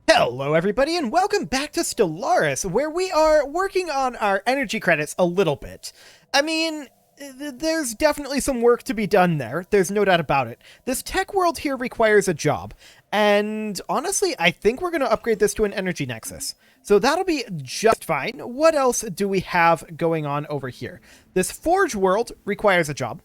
Hello everybody and welcome back to Stellaris, where we are working on our energy credits a little bit. I mean, there's definitely some work to be done there, there's no doubt about it. This tech world here requires a job, and honestly, I think we're going to upgrade this to an energy nexus. So that'll be just fine. What else do we have going on over here? This forge world requires a job.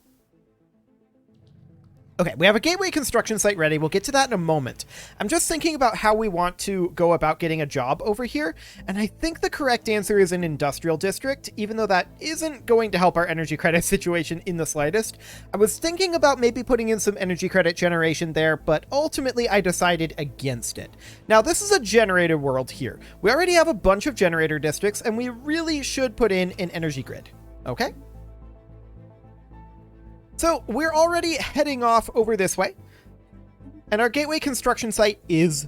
Okay, we have a gateway construction site ready. We'll get to that in a moment. I'm just thinking about how we want to go about getting a job over here, and I think the correct answer is an industrial district, even though that isn't going to help our energy credit situation in the slightest. I was thinking about maybe putting in some energy credit generation there, but ultimately I decided against it. Now, this is a generator world here. We already have a bunch of generator districts, and we really should put in an energy grid. Okay? So we're already heading off over this way, and our gateway construction site is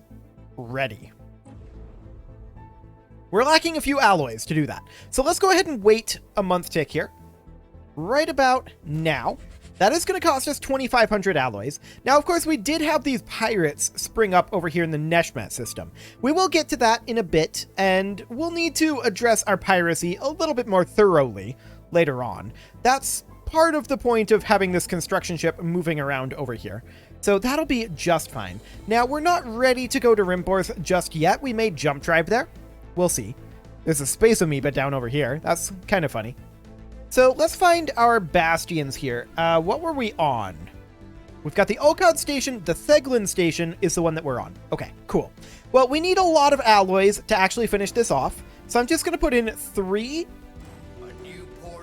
ready. We're lacking a few alloys to do that. So let's go ahead and wait a month tick here. Right about now. That is going to cost us 2,500 alloys. Now, of course, we did have these pirates spring up over here in the Neshmet system. We will get to that in a bit, and we'll need to address our piracy a little bit more thoroughly later on. That's part of the point of having this construction ship moving around over here. So that'll be just fine. Now, we're not ready to go to Rimborth just yet. We may jump drive there. We'll see. There's a space amoeba down over here. That's kind of funny. So let's find our bastions here. What were we on? We've got the Olcod station. The Theglin station is the one that we're on. Okay, cool. Well, we need a lot of alloys to actually finish this off. So I'm just going to put in 3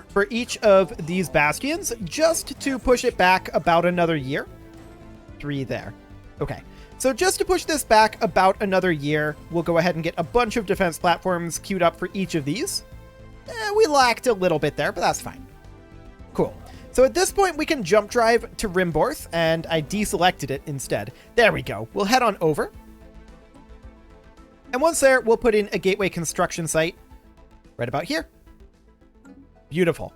for each of these bastions, just to push it back about another year. 3 there. Okay, so just to push this back about another year, we'll go ahead and get a bunch of defense platforms queued up for each of these. We lacked a little bit there, but that's fine. Cool. So at this point, we can jump drive to Rimborth, and I deselected it instead. There we go. We'll head on over. And once there, we'll put in a gateway construction site right about here. Beautiful.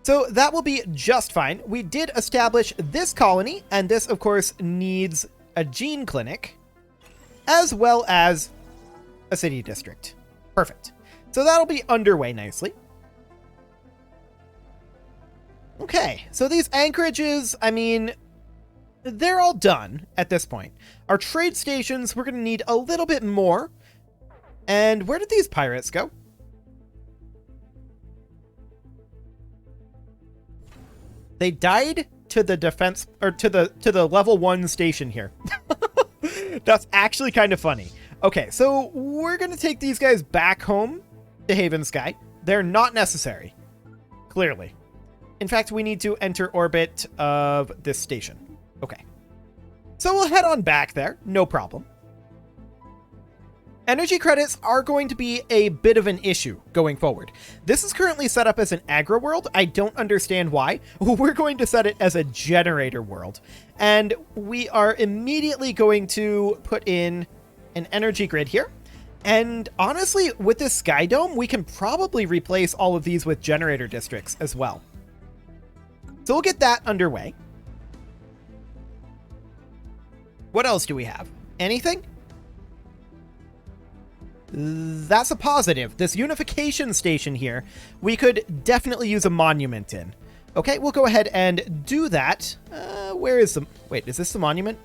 So that will be just fine. We did establish this colony, and this, of course, needs a gene clinic, as well as a city district. Perfect. So that'll be underway nicely. Okay, so these anchorages, I mean, they're all done at this point. Our trade stations, we're going to need a little bit more. And where did these pirates go? They died to the defense, or to the level 1 station here. That's actually kind of funny. Okay, so we're going to take these guys back home to Haven Sky. They're not necessary, clearly. In fact, we need to enter orbit of this station. Okay. So we'll head on back there, no problem. Energy credits are going to be a bit of an issue going forward. This is currently set up as an agro world. I don't understand why. We're going to set it as a generator world. And we are immediately going to put in an energy grid here. And honestly, with this Sky Dome, we can probably replace all of these with generator districts as well. So we'll get that underway. What else do we have? Anything? That's a positive. This unification station here, we could definitely use a monument in. Okay, we'll go ahead and do that. Where is the... Wait, is this the monument?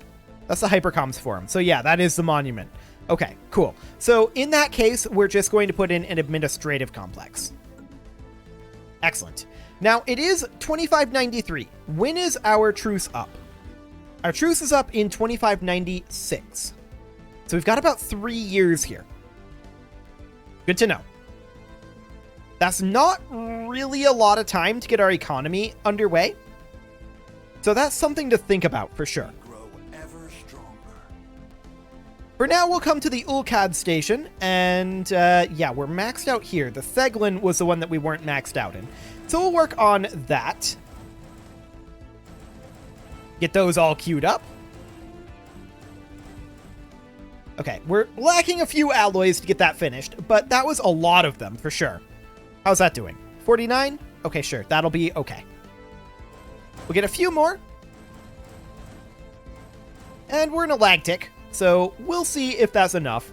That's the Hypercoms Forum. So yeah, that is the monument. Okay, cool. So in that case, we're just going to put in an administrative complex. Excellent. Now, it is 2593. When is our truce up? Our truce is up in 2596. So we've got about 3 years here. Good to know. That's not really a lot of time to get our economy underway. So that's something to think about for sure. For now, we'll come to the Ulcad station, and yeah, we're maxed out here. The Theglin was the one that we weren't maxed out in. So we'll work on that. Get those all queued up. Okay, we're lacking a few alloys to get that finished, but that was a lot of them for sure. How's that doing? 49? Okay, sure. That'll be okay. We'll get a few more. And we're in a lag tick, So we'll see if that's enough.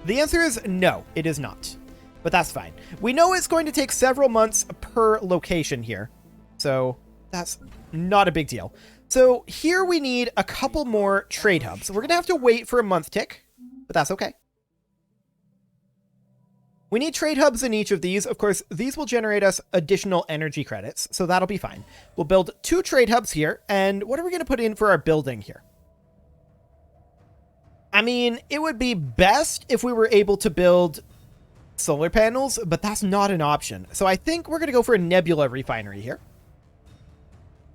The answer is no, it is not. But that's fine. We know it's going to take several months per location here. So that's not a big deal. So here we need a couple more trade hubs. We're going to have to wait for a month tick, but that's okay. We need trade hubs in each of these. Of course, these will generate us additional energy credits, so that'll be fine. We'll build 2 trade hubs here, and what are we going to put in for our building here? I mean, it would be best if we were able to build solar panels, but that's not an option. So I think we're going to go for a nebula refinery here.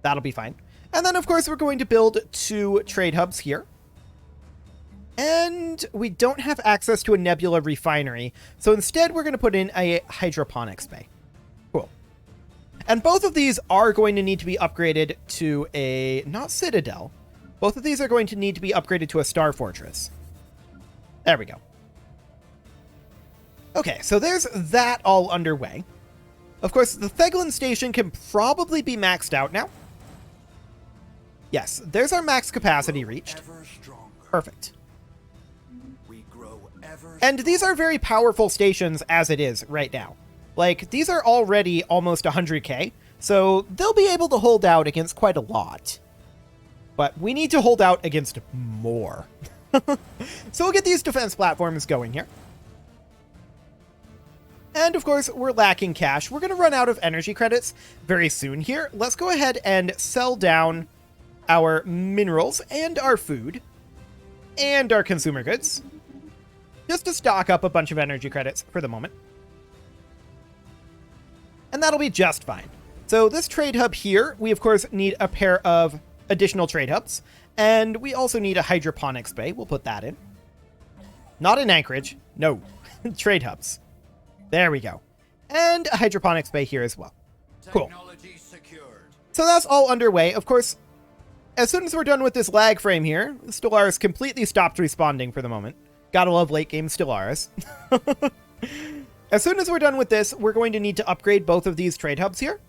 That'll be fine. And then, of course, we're going to build 2 trade hubs here. And we don't have access to a nebula refinery, so instead we're going to put in a hydroponics bay. Cool. And both of these are going to need to be upgraded to a, not citadel, both of these are going to need to be upgraded to a star fortress. There we go. Okay, so there's that all underway. Of course, the Theglin station can probably be maxed out now. Yes, there's our max capacity reached. Perfect. And these are very powerful stations as it is right now. Like, these are already almost 100k, so they'll be able to hold out against quite a lot. But we need to hold out against more. So we'll get these defense platforms going here. And of course, we're lacking cash. We're going to run out of energy credits very soon here. Let's go ahead and sell down our minerals and our food and our consumer goods, just to stock up a bunch of energy credits for the moment. And that'll be just fine. So this trade hub here, we of course need a pair of additional trade hubs, and we also need a hydroponics bay. We'll put that in. Not in Anchorage. No. Trade hubs. There we go. And a hydroponics bay here as well. Cool. So that's all underway. Of course, as soon as we're done with this lag frame here, Stellaris completely stopped responding for the moment. Gotta love late game Stellaris. As soon as we're done with this, we're going to need to upgrade both of these trade hubs here.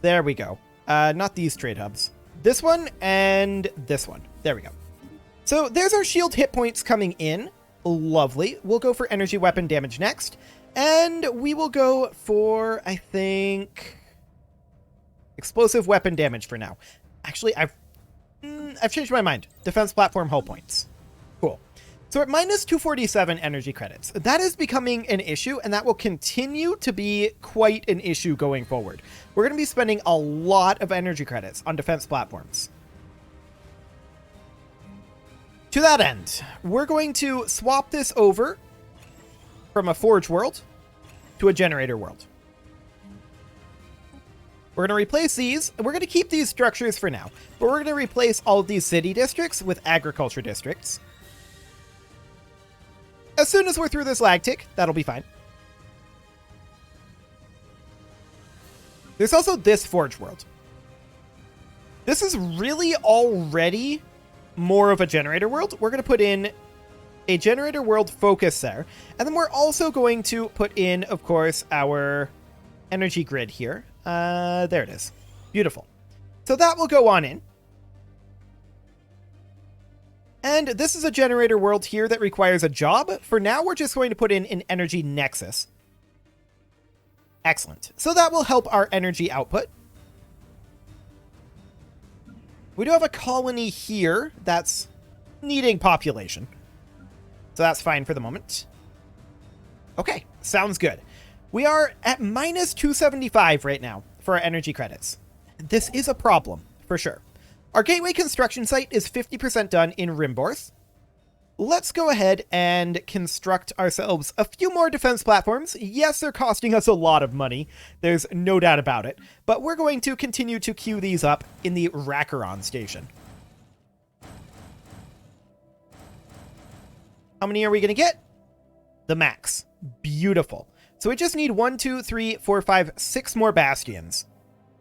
There we go. Not these trade hubs. This one and this one. There we go. So there's our shield hit points coming in. Lovely. We'll go for energy weapon damage next. And we will go for, I think, explosive weapon damage for now. Actually, I've changed my mind. Defense platform hull points. Cool. So we're at minus 247 energy credits. That is becoming an issue, and that will continue to be quite an issue going forward. We're going to be spending a lot of energy credits on defense platforms. To that end, we're going to swap this over from a forge world to a generator world. We're going to replace these. We're going to keep these structures for now, but we're going to replace all of these city districts with agriculture districts. As soon as we're through this lag tick, that'll be fine. There's also this forge world. This is really already more of a generator world. We're going to put in a generator world focus there. And then we're also going to put in, of course, our energy grid here. There it is. Beautiful. So that will go on in. And this is a generator world here that requires a job. For now, we're just going to put in an energy nexus. Excellent. So that will help our energy output. We do have a colony here that's needing population. So that's fine for the moment. Okay, sounds good. We are at minus 275 right now for our energy credits. This is a problem, for sure. Our gateway construction site is 50% done in Rimborth. Let's go ahead and construct ourselves a few more defense platforms. Yes, they're costing us a lot of money. There's no doubt about it. But we're going to continue to queue these up in the Raccaron station. How many are we going to get? The max. Beautiful. So we just need 1, 2, 3, 4, 5, 6 more bastions.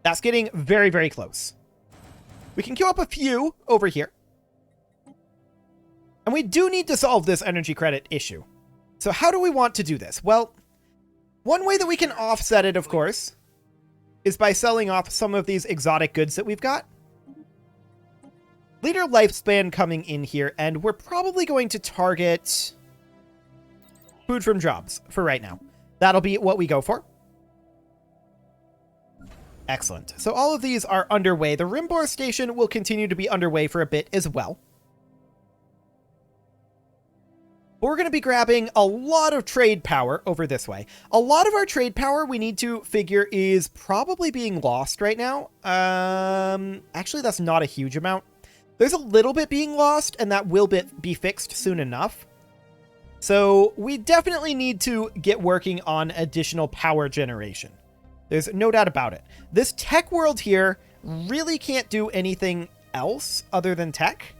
That's getting very, very close. We can queue up a few over here. And we do need to solve this energy credit issue. So how do we want to do this? Well, one way that we can offset it, of course, is by selling off some of these exotic goods that we've got. Leader lifespan coming in here, and we're probably going to target food from jobs for right now. That'll be what we go for. Excellent. So all of these are underway. The Rimbor station will continue to be underway for a bit as well. But we're going to be grabbing a lot of trade power over this way. A lot of our trade power we need to figure is probably being lost right now. Actually, that's not a huge amount. There's a little bit being lost, and that will be fixed soon enough. So we definitely need to get working on additional power generation. There's no doubt about it. This tech world here really can't do anything else other than tech.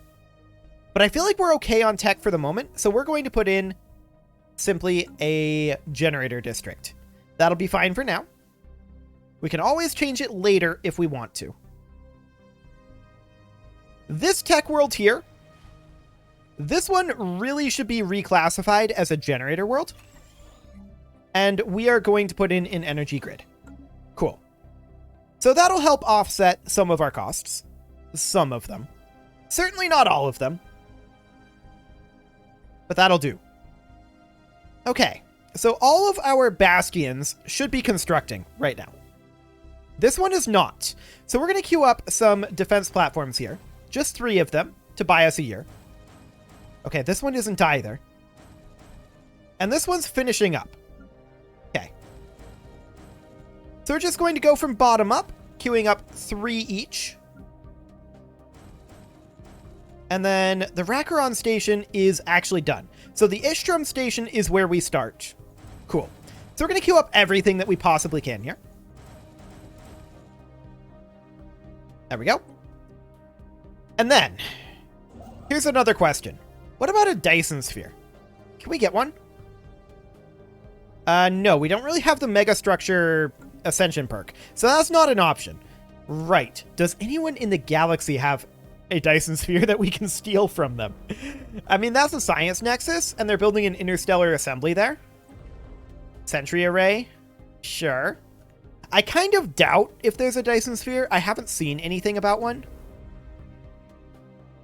But I feel like we're okay on tech for the moment, so we're going to put in simply a generator district. That'll be fine for now. We can always change it later if we want to. This tech world here, this one really should be reclassified as a generator world. And we are going to put in an energy grid. Cool. So that'll help offset some of our costs. Some of them. Certainly not all of them. But that'll do. Okay. So all of our bastions should be constructing right now. This one is not. So we're going to queue up some defense platforms here. Just 3 of them to buy us a year. Okay, this one isn't either. And this one's finishing up. Okay. So we're just going to go from bottom up, queuing up 3 each. And then the Raccaron station is actually done. So the Ishtrum station is where we start. Cool. So we're going to queue up everything that we possibly can here. There we go. And then, here's another question. What about a Dyson Sphere? Can we get one? No, we don't really have the Mega Structure Ascension perk. So that's not an option. Right. Does anyone in the galaxy have a Dyson Sphere that we can steal from them? I mean, that's a science nexus, and they're building an interstellar assembly there. Sentry array? Sure. I kind of doubt if there's a Dyson Sphere. I haven't seen anything about one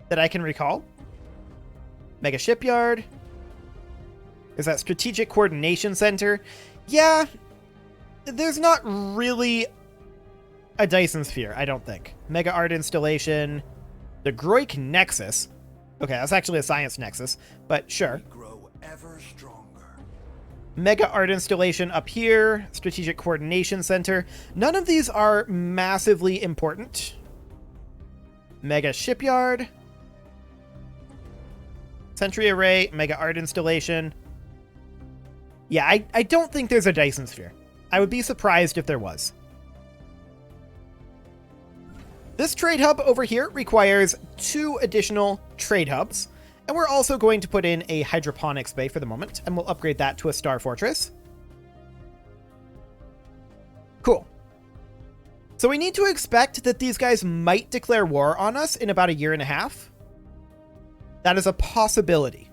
that I can recall. Mega Shipyard. Is that Strategic Coordination Center? Yeah, there's not really a Dyson Sphere, I don't think. Mega Art Installation. The Groik Nexus. Okay, that's actually a science nexus, but sure. We grow ever stronger. Mega Art Installation up here. Strategic Coordination Center. None of these are massively important. Mega Shipyard. Sentry Array. Mega Art Installation. Yeah, I don't think there's a Dyson Sphere. I would be surprised if there was. This trade hub over here requires 2 additional trade hubs. And we're also going to put in a hydroponics bay for the moment, and we'll upgrade that to a Star Fortress. Cool. So we need to expect that these guys might declare war on us in about 1.5 years. That is a possibility.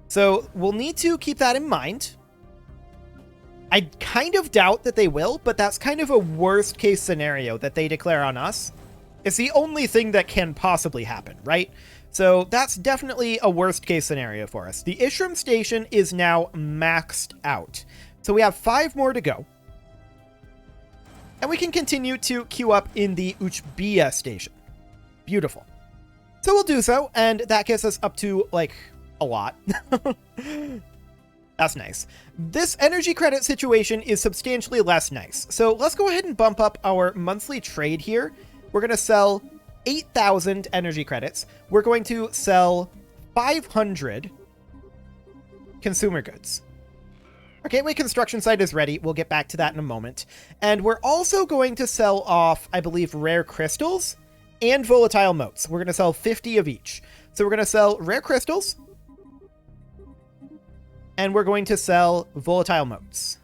So we'll need to keep that in mind. I kind of doubt that they will, but that's kind of a worst case scenario that they declare on us. It's the only thing that can possibly happen, right? So that's definitely a worst case scenario for us. The Ishram station is now maxed out. So we have 5 more to go. And we can continue to queue up in the Uchbia station. Beautiful. So we'll do so, and that gets us up to, like, a lot. That's nice. This energy credit situation is substantially less nice. So let's go ahead and bump up our monthly trade here. We're going to sell 8,000 energy credits. We're going to sell 500 consumer goods. Our gateway construction site is ready. We'll get back to that in a moment. And we're also going to sell off, I believe, rare crystals and volatile motes. We're going to sell 50 of each. So we're going to sell rare crystals. And we're going to sell volatile motes.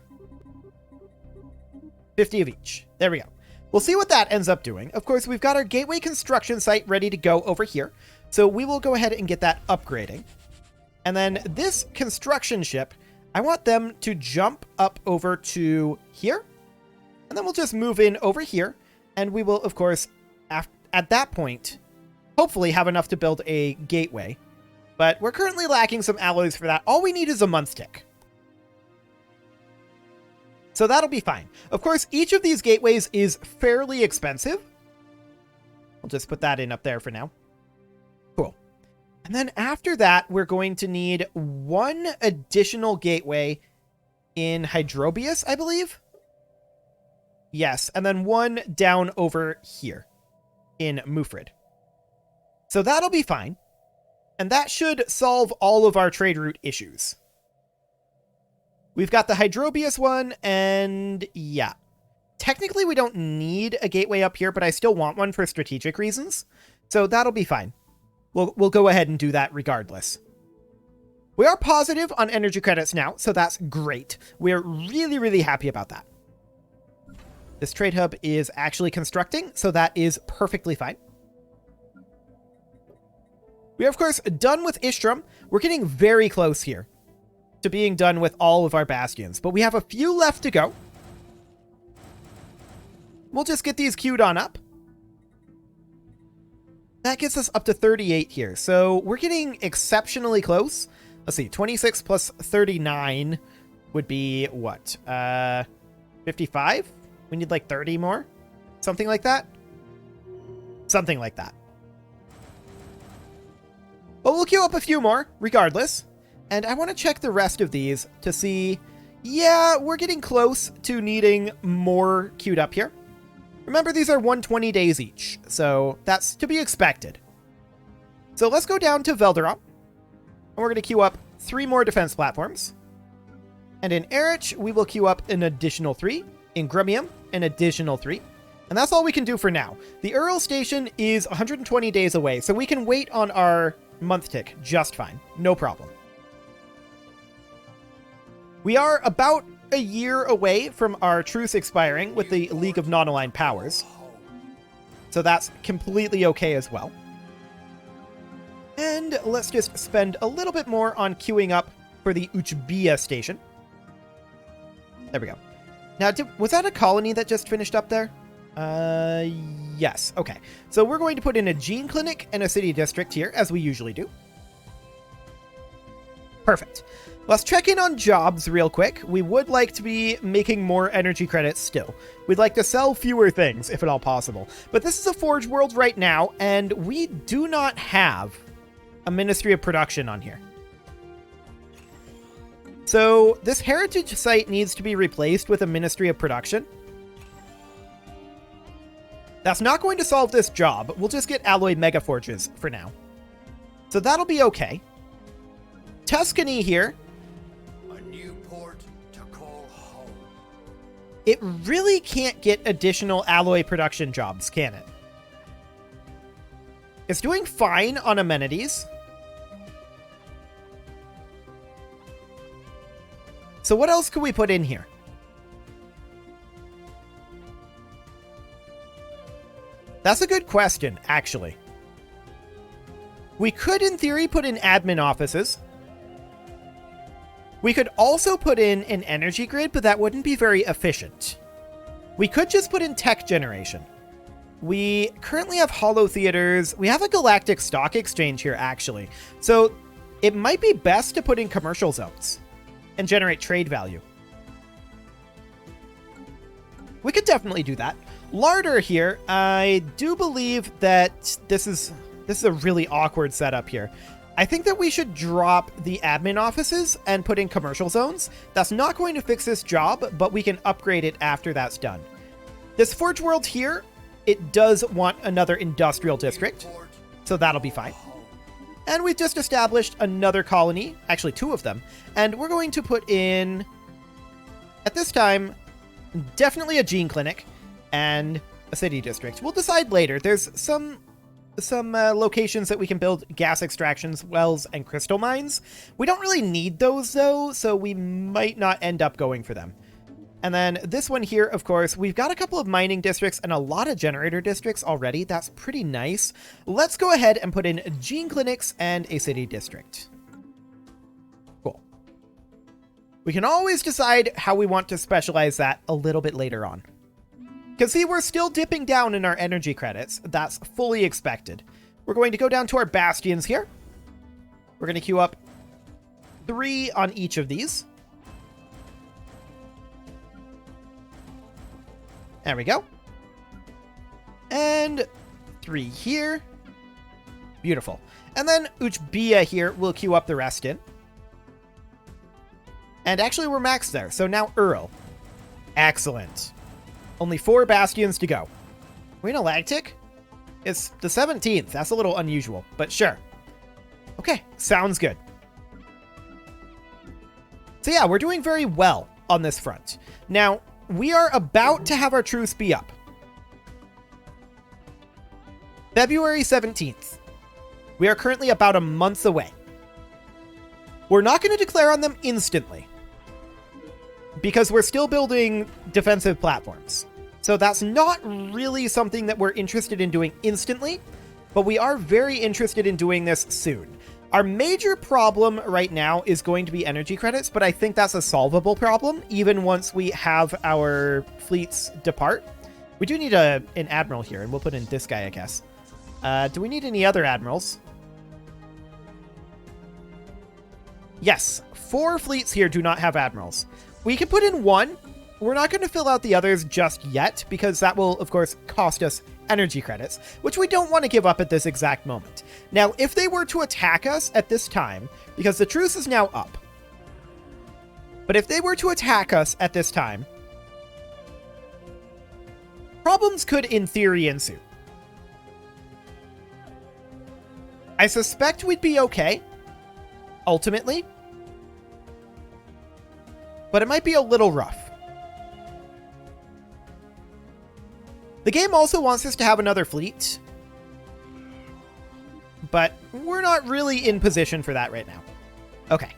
50 of each. There we go. We'll see what that ends up doing. Of course, we've got our gateway construction site ready to go over here. So we will go ahead and get that upgrading. And then this construction ship, I want them to jump up over to here. And then we'll just move in over here. And we will, of course, at that point, hopefully have enough to build a gateway. But we're currently lacking some alloys for that. All we need is a month tick. So that'll be fine. Of course, each of these gateways is fairly expensive. I'll just put that in up there for now. Cool. And then after that, we're going to need one additional gateway in Hydrobius, I believe. Yes, and then one down over here in Mufrid. So that'll be fine. And that should solve all of our trade route issues. We've got the Hydrobius one, and yeah. Technically, we don't need a gateway up here, but I still want one for strategic reasons. So that'll be fine. We'll go ahead and do that regardless. We are positive on energy credits now, so that's great. We're really, really happy about that. This trade hub is actually constructing, so that is perfectly fine. We are, of course, done with Ishtram. We're getting very close here to being done with all of our bastions, but we have a few left to go. We'll just get these queued on up. That gets us up to 38 here, so we're getting exceptionally close. Let's see, 26 plus 39 would be what? 55? We need like 30 more? Something like that? Something like that. But we'll queue up a few more, regardless. And I want to check the rest of these to see... Yeah, we're getting close to needing more queued up here. Remember, these are 120 days each, so that's to be expected. So let's go down to Velderon. And we're going to queue up 3 more defense platforms. And in Erich, we will queue up an additional 3. In Grummium, an additional 3. And that's all we can do for now. The Aaall station is 120 days away, so we can wait on our month tick just fine. No problem. We are about a year away from our truce expiring with the League of Non-Aligned Powers. So that's completely okay as well. And let's just spend a little bit more on queuing up for the Uchbia station. There we go. Now, was that a colony that just finished up there? Yes. Okay. So we're going to put in a gene clinic and a city district here, as we usually do. Perfect. Let's check in on jobs real quick. We would like to be making more energy credits still. We'd like to sell fewer things, if at all possible. But this is a Forge world right now, and we do not have a Ministry of Production on here. So this heritage site needs to be replaced with a Ministry of Production. That's not going to solve this job. We'll just get alloy megaforges for now. So that'll be okay. Tuscany here. A new port to call home. It really can't get additional alloy production jobs, can it? It's doing fine on amenities. So what else could we put in here? That's a good question, actually. We could, in theory, put in admin offices. We could also put in an energy grid, but that wouldn't be very efficient. We could just put in tech generation. We currently have holo theaters. We have a galactic stock exchange here, actually. So it might be best to put in commercial zones and generate trade value. We could definitely do that. Larder here, I do believe that this is a really awkward setup here. I think that we should drop the admin offices and put in commercial zones. That's not going to fix this job, but we can upgrade it after that's done. This Forge world here, it does want another industrial district, so that'll be fine. And we've just established another colony, actually 2 of them, and we're going to put in, at this time, definitely a gene clinic and a city district. We'll decide later. There's some locations that we can build gas extractions, wells, and crystal mines. We don't really need those, though, so we might not end up going for them. And then this one here, of course, we've got a couple of mining districts and a lot of generator districts already. That's pretty nice. Let's go ahead and put in gene clinics and a city district. Cool. We can always decide how we want to specialize that a little bit later on. Because see, we're still dipping down in our energy credits. That's fully expected. We're going to go down to our bastions here. We're going to queue up 3 on each of these. There we go. And 3 here. Beautiful. And then Uchbia here will queue up the rest in. And actually we're maxed there. So now Aaall. Excellent. Only 4 bastions to go. We're in a galactic? It's the 17th. That's a little unusual, but sure. Okay, sounds good. So yeah, we're doing very well on this front. Now, we are about to have our truce be up. February 17th. We are currently about a month away. We're not going to declare on them instantly, because we're still building defensive platforms. So that's not really something that we're interested in doing instantly, but we are very interested in doing this soon. Our major problem right now is going to be energy credits, but I think that's a solvable problem, even once we have our fleets depart. We do need an admiral here, and we'll put in this guy, I guess. Do we need any other admirals? Yes, 4 fleets here do not have admirals. We can put in 1. We're not going to fill out the others just yet, because that will, of course, cost us energy credits, which we don't want to give up at this exact moment. Now, if they were to attack us at this time, because the truce is now up, but if they were to attack us at this time, problems could, in theory, ensue. I suspect we'd be okay, ultimately, but it might be a little rough. The game also wants us to have another fleet, but we're not really in position for that right now. Okay.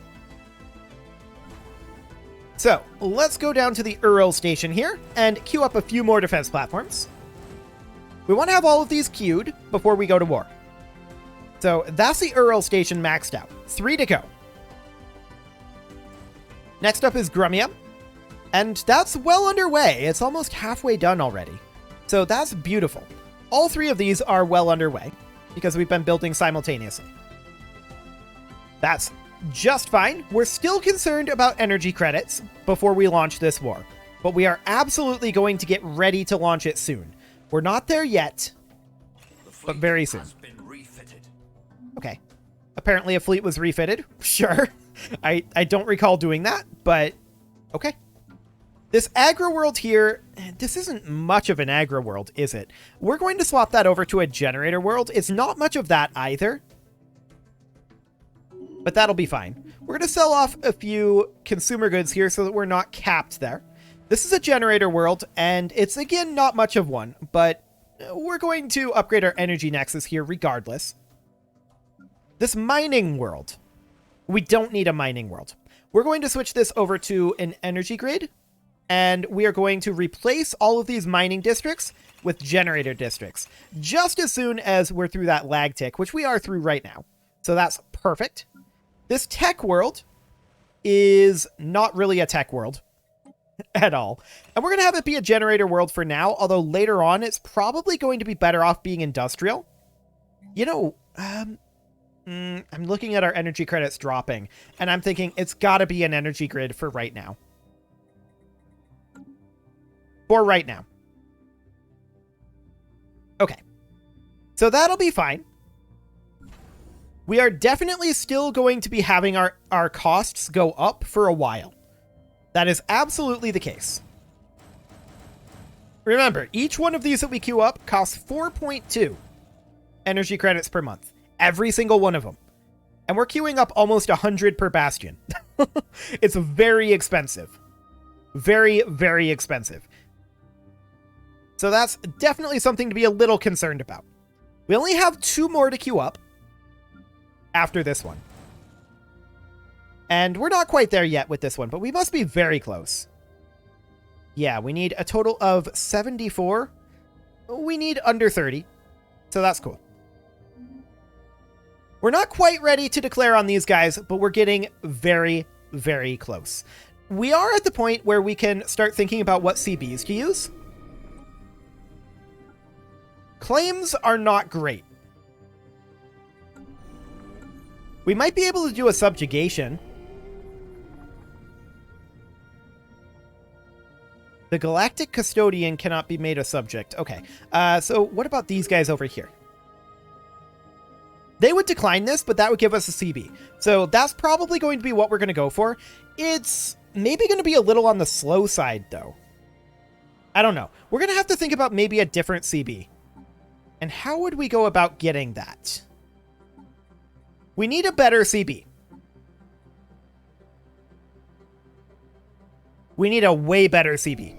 So, let's go down to the Aaall station here and queue up a few more defense platforms. We want to have all of these queued before we go to war. So, that's the Aaall station maxed out. 3 to go. Next up is Grumia, and that's well underway. It's almost halfway done already. So that's beautiful. All 3 of these are well underway because we've been building simultaneously. That's just fine. We're still concerned about energy credits before we launch this war, but we are absolutely going to get ready to launch it soon. We're not there yet, but very soon. Okay. Apparently a fleet was refitted. Sure. I don't recall doing that, but okay. This aggro world here, this isn't much of an aggro world, is it? We're going to swap that over to a generator world. It's not much of that either, but that'll be fine. We're going to sell off a few consumer goods here so that we're not capped there. This is a generator world, and it's, again, not much of one, but we're going to upgrade our energy nexus here regardless. This mining world, we don't need a mining world. We're going to switch this over to an energy grid, and we are going to replace all of these mining districts with generator districts just as soon as we're through that lag tick, which we are through right now. So that's perfect. This tech world is not really a tech world at all. And we're going to have it be a generator world for now, although later on it's probably going to be better off being industrial. You know, I'm looking at our energy credits dropping, and I'm thinking it's got to be an energy grid for right now. For right now. Okay. So that'll be fine. We are definitely still going to be having our costs go up for a while. That is absolutely the case. Remember, each one of these that we queue up costs 4.2 energy credits per month. Every single one of them. And we're queuing up almost 100 per bastion. It's very expensive. Very, very expensive. So that's definitely something to be a little concerned about. We only have 2 more to queue up after this one. And we're not quite there yet with this one, but we must be very close. Yeah, we need a total of 74. We need under 30. So that's cool. We're not quite ready to declare on these guys, but we're getting very, very close. We are at the point where we can start thinking about what CBs to use. Claims are not great. We might be able to do a subjugation. The galactic custodian cannot be made a subject. Okay. So what about these guys over here? They would decline this, but that would give us a CB. So that's probably going to be what we're going to go for. It's maybe going to be a little on the slow side, though. I don't know. We're going to have to think about maybe a different CB. And how would we go about getting that? We need a better CB. We need a way better CB.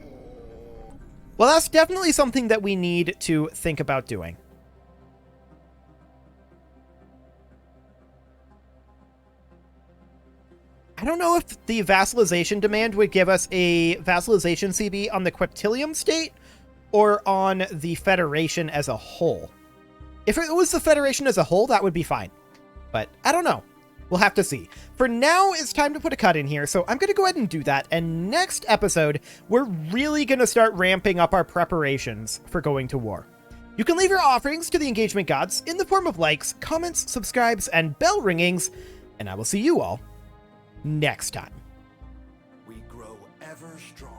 Well, that's definitely something that we need to think about doing. I don't know if the vassalization demand would give us a vassalization CB on the Queptilium state or on the Federation as a whole. If it was the Federation as a whole, that would be fine. But I don't know. We'll have to see. For now, it's time to put a cut in here, so I'm going to go ahead and do that. And next episode, we're really going to start ramping up our preparations for going to war. You can leave your offerings to the engagement gods in the form of likes, comments, subscribes, and bell ringings, and I will see you all next time. We grow ever stronger.